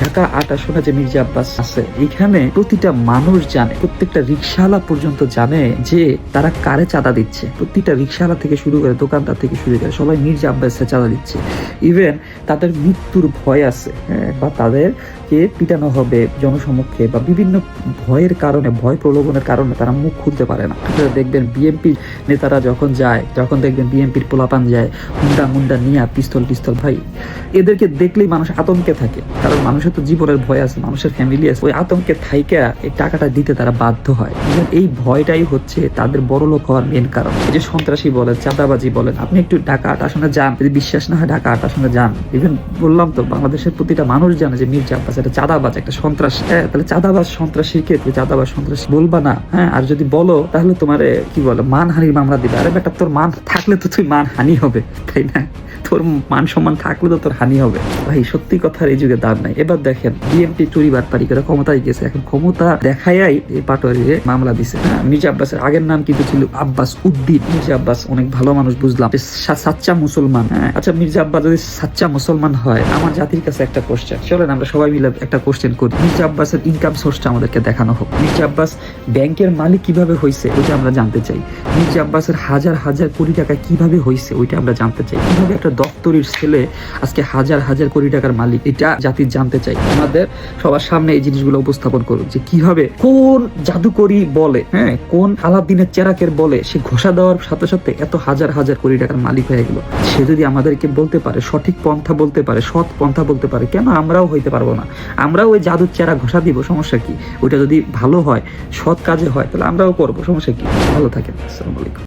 ঢাকা ৮ আসনে যে মির্জা আব্বাস আছে, এখানে প্রতিটা মানুষ জানে, প্রত্যেকটা রিকশাওয়ালা পর্যন্ত জানে যে তারা কারে চাঁদা দিচ্ছে। প্রতিটা রিকশাওয়ালা থেকে শুরু করে দোকানদার থেকে শুরু করে সবাই মির্জা আব্বাসে চাঁদা দিচ্ছে। ইভেন তাদের মৃত্যুর ভয় আছে, বা তাদেরকে পিটানো হবে জনসমক্ষে, বা বিভিন্ন ভয়ের কারণে, ভয় প্রলোভনের কারণে তারা মুখ খুলতে পারে না। আপনারা দেখবেন বিএনপি নেতারা যখন যায়, যখন দেখবেন বিএনপির পোলাপান যায় মুন্ডা নিয়ে পিস্তল ভাই, এদেরকে দেখলেই মানুষ আতঙ্কে থাকে। কারণ মানুষের তো জীবনের ভয় আছে, মানুষের ফ্যামিলি আছে, ওই আতঙ্কে থাইকা এই টাকাটা দিতে তারা বাধ্য হয়। এই ভয়টাই হচ্ছে তাদের বড় লোক হওয়ার মেন কারণ। এই যে সন্ত্রাসী বলেন, চাঁদাবাজি বলেন, আপনি একটু ঢাকা ৮ আসনে যান, যদি বিশ্বাস না হয় ঢাকা ৮ আসনে যান। ইভেন বললাম তো, বাংলাদেশের প্রতিটা মানুষ জানে যে মির্জা আব্বাস একটা চাঁদাবাজ, একটা সন্ত্রাস। তাহলে চাঁদাবাজ সন্ত্রাসীকে তুমি চাঁদাবাজ সন্ত্রাসী বলবা না? আর যদি বলো তাহলে তোমারে কি বলে মানহানির মামলা দিবে। আরে বেটা, তোর মান থাকলে তো তুই মানহানি হবে, তাই না? তোর মান সম্মান থাকলে তো তোর হানি হবে। ভাই সত্যি কথার এই যুগে দাম নাই। এবার দেখেন বিএনপি চুরি বাটপারি করে ক্ষমতায় গেছে, এখন ক্ষমতা দেখাই এই পাটোয়ারিরে মামলা দিছে। মির্জা আব্বাসের আগের নাম কিন্তু ছিল আব্বাস উদ্দিন। মির্জা আব্বাস অনেক ভালো মানুষ, বুঝলাম, সাচ্চা মুসলমান। আচ্ছা, মির্জা আব্বাস যদি সাচ্চা মুসলমান হয়, আমার জাতির কাছে একটা কোশ্চেন, চলেন আমরা সবাই মিলে একটা কোশ্চেন করি। মির্জা আব্বাসের ইনকাম সোর্সটা আমাদেরকে দেখানো হোক। মির্জা আব্বাস ব্যাংকের মালিক কিভাবে হয়েছে ওইটা আমরা জানতে চাই। মির্জা আব্বাসের হাজার হাজার কোটি টাকা কিভাবে হয়েছে ওইটা আমরা জানতে চাই। কিভাবে একটা দপ্তরের ছেলে আজকে হাজার হাজার কোটি টাকার মালিক, এটা জাতির জানতে চাই। আমাদের সবার সামনে এই জিনিসগুলো উপস্থাপন করুন যে কিভাবে কোন জাদুকরি বলে, কোন আলাদিনের চেরাকের বলে সে ঘোষা দেওয়ার সাথে সাথে এত হাজার হাজার কোটি টাকার মালিক হয়ে গেল। সে যদি আমাদেরকে বলতে পারে, সঠিক পন্থা বলতে পারে, সৎ পন্থা বলতে পারে, কেন আমরাও হইতে পারবো না? আমরাও ওই জাদুর চেরা ঘোষা দিব, সমস্যা কি? ওইটা যদি ভালো হয়, সৎ কাজে হয়, তাহলে আমরাও করবো, সমস্যা কি? ভালো থাকেন। আসসালামু আলাইকুম।